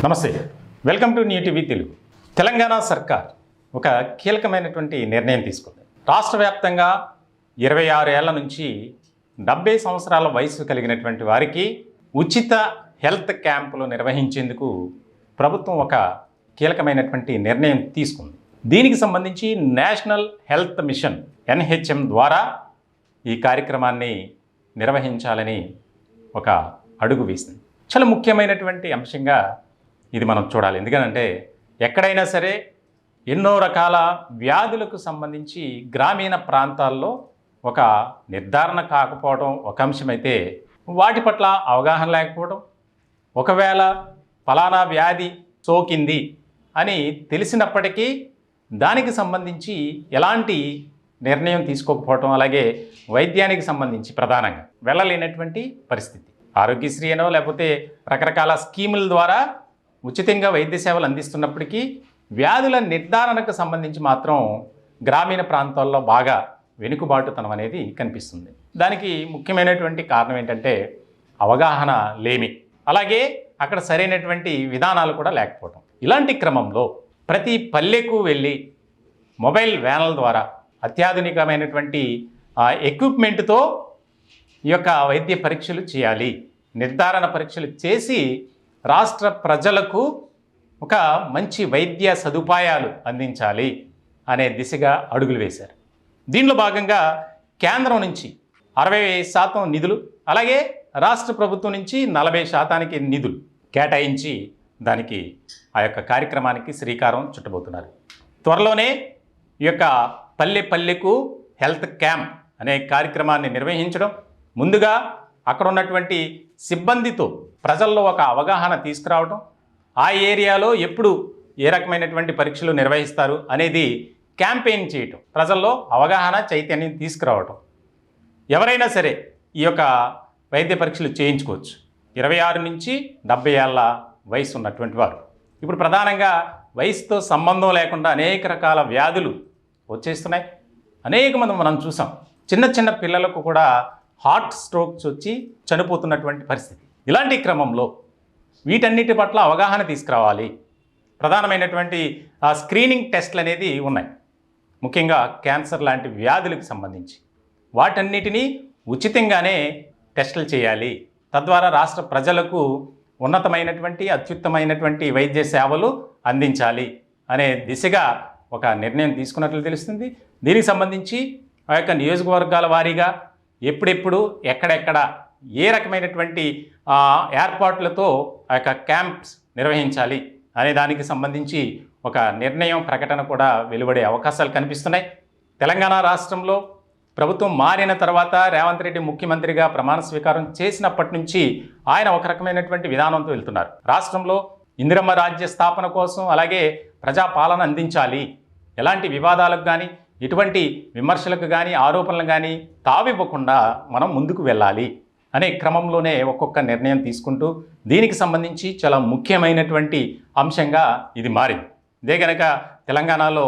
నమస్తే, welcome to new TV Telugu. Telangana సర్కార్ ఒక కీలకమైనటువంటి నిర్ణయం తీసుకుంది. రాష్ట్ర వ్యాప్తంగా 26 ఏళ్ల నుంచి 70 సంవత్సరాల వయసు కలిగినటువంటి వారికి ఉచిత హెల్త్ క్యాంపులు నిర్వహించేందుకు ప్రభుత్వం ఒక కీలకమైనటువంటి నిర్ణయం తీసుకుంది. దీనికి సంబంధించి నేషనల్ హెల్త్ మిషన్ NHM ద్వారా ఈ కార్యక్రమాన్ని నిర్వహించాలని ఒక అడుగు వేసింది. చాలా ముఖ్యమైనటువంటి అంశంగా ఇది మనం చూడాలి. ఎందుకంటే ఎక్కడైనా సరే ఎన్నో రకాల వ్యాధులకు సంబంధించి గ్రామీణ ప్రాంతాల్లో ఒక నిర్ధారణ కాకపోవడం ఒక అంశమైతే, వాటి పట్ల అవగాహన లేకపోవడం, ఒకవేళ ఫలానా వ్యాధి సోకింది అని తెలిసినప్పటికీ దానికి సంబంధించి ఎలాంటి నిర్ణయం తీసుకోకపోవడం, అలాగే వైద్యానికి సంబంధించి ప్రధానంగా వెళ్ళలేనటువంటి పరిస్థితి. ఆరోగ్యశ్రీ అనో లేకపోతే రకరకాల స్కీముల ద్వారా ఉచితంగా వైద్య సేవలు అందిస్తున్నప్పటికీ వ్యాధుల నిర్ధారణకు సంబంధించి మాత్రం గ్రామీణ ప్రాంతాల్లో బాగా వెనుకబాటుతనం అనేది కనిపిస్తుంది. దానికి ముఖ్యమైనటువంటి కారణం ఏంటంటే అవగాహన లేమి, అలాగే అక్కడ సరైనటువంటి విధానాలు కూడా లేకపోవడం. ఇలాంటి క్రమంలో ప్రతి పల్లెకు వెళ్ళి మొబైల్ వ్యాన్ల ద్వారా అత్యాధునికమైనటువంటి ఎక్విప్మెంట్తో ఈ యొక్క వైద్య పరీక్షలు చేయాలి, నిర్ధారణ పరీక్షలు చేసి రాష్ట్ర ప్రజలకు ఒక మంచి వైద్య సదుపాయాలు అందించాలి అనే దిశగా అడుగులు వేశారు. దీనిలో భాగంగా కేంద్రం నుంచి 60% నిధులు, అలాగే రాష్ట్ర ప్రభుత్వం నుంచి 40% నిధులు కేటాయించి దానికి ఆ యొక్క కార్యక్రమానికి శ్రీకారం చుట్టబోతున్నారు. త్వరలోనే ఈ యొక్క పల్లె పల్లెకు హెల్త్ క్యాంప్ అనే కార్యక్రమాన్ని నిర్వహించడం, ముందుగా అక్కడ ఉన్నటువంటి సిబ్బందితో ప్రజల్లో ఒక అవగాహన తీసుకురావడం, ఆ ఏరియాలో ఎప్పుడు ఏ రకమైనటువంటి పరీక్షలు నిర్వహిస్తారు అనేది క్యాంపెయిన్ చేయటం, ప్రజల్లో అవగాహన చైతన్యం తీసుకురావటం. ఎవరైనా సరే ఈ యొక్క వైద్య పరీక్షలు చేయించుకోవచ్చు. 26 నుంచి 70 ఏళ్ళ వయసు ఉన్నటువంటి వారు. ఇప్పుడు ప్రధానంగా వయసుతో సంబంధం లేకుండా అనేక రకాల వ్యాధులు వచ్చేస్తున్నాయి. అనేక మంది మనం చూసాం. చిన్న చిన్న పిల్లలకు కూడా హార్ట్ స్ట్రోక్స్ వచ్చి చనిపోతున్నటువంటి పరిస్థితి. ఇలాంటి క్రమంలో వీటన్నిటి పట్ల అవగాహన తీసుకురావాలి. ప్రధానమైనటువంటి స్క్రీనింగ్ టెస్ట్లు అనేది ఉన్నాయి. ముఖ్యంగా క్యాన్సర్ లాంటి వ్యాధులకు సంబంధించి వాటన్నిటినీ ఉచితంగానే టెస్టులు చేయాలి. తద్వారా రాష్ట్ర ప్రజలకు ఉన్నతమైనటువంటి అత్యుత్తమైనటువంటి వైద్య సేవలు అందించాలి అనే దిశగా ఒక నిర్ణయం తీసుకున్నట్లు తెలుస్తుంది. దీనికి సంబంధించి ఆ యొక్క నియోజకవర్గాల వారీగా ఎప్పుడెప్పుడు ఎక్కడెక్కడ ఏ రకమైనటువంటి ఏర్పాట్లతో ఆ యొక్క క్యాంప్స్ నిర్వహించాలి అనే దానికి సంబంధించి ఒక నిర్ణయం ప్రకటన కూడా వెలువడే అవకాశాలు కనిపిస్తున్నాయి. తెలంగాణ రాష్ట్రంలో ప్రభుత్వం మారిన తర్వాత రేవంత్ రెడ్డి ముఖ్యమంత్రిగా ప్రమాణ స్వీకారం చేసినప్పటి నుంచి ఆయన ఒక రకమైనటువంటి విధానంతో వెళ్తున్నారు. రాష్ట్రంలో ఇందిరమ్మ రాజ్య స్థాపన కోసం, అలాగే ప్రజాపాలన అందించాలి, ఎలాంటి వివాదాలకు కానీ ఎటువంటి విమర్శలకు కానీ ఆరోపణలు కానీ తావివ్వకుండా మనం ముందుకు వెళ్ళాలి అనే క్రమంలోనే ఒక్కొక్క నిర్ణయం తీసుకుంటూ దీనికి సంబంధించి చాలా ముఖ్యమైనటువంటి అంశంగా ఇది మారింది. ఇదే కనుక తెలంగాణలో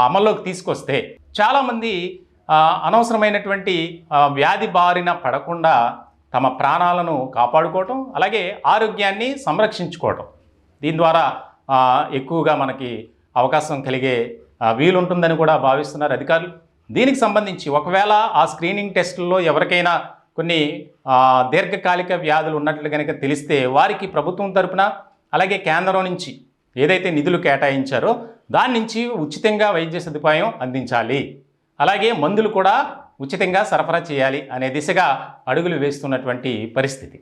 అమల్లోకి తీసుకొస్తే చాలామంది అనవసరమైనటువంటి వ్యాధి బారిన పడకుండా తమ ప్రాణాలను కాపాడుకోవటం, అలాగే ఆరోగ్యాన్ని సంరక్షించుకోవటం, దీని ద్వారా ఎక్కువగా మనకి అవకాశం కలిగే వీలుంటుందని కూడా భావిస్తున్నారు అధికారులు. దీనికి సంబంధించి ఒకవేళ ఆ స్క్రీనింగ్ టెస్టుల్లో ఎవరికైనా కొన్ని దీర్ఘకాలిక వ్యాధులు ఉన్నట్లు కనుక తెలిస్తే వారికి ప్రభుత్వం తరపున, అలాగే కేంద్రం నుంచి ఏదైతే నిధులు కేటాయించారో దాని నుంచి ఉచితంగా వైద్య సదుపాయం అందించాలి, అలాగే మందులు కూడా ఉచితంగా సరఫరా చేయాలి అనే దిశగా అడుగులు వేస్తున్నటువంటి పరిస్థితి.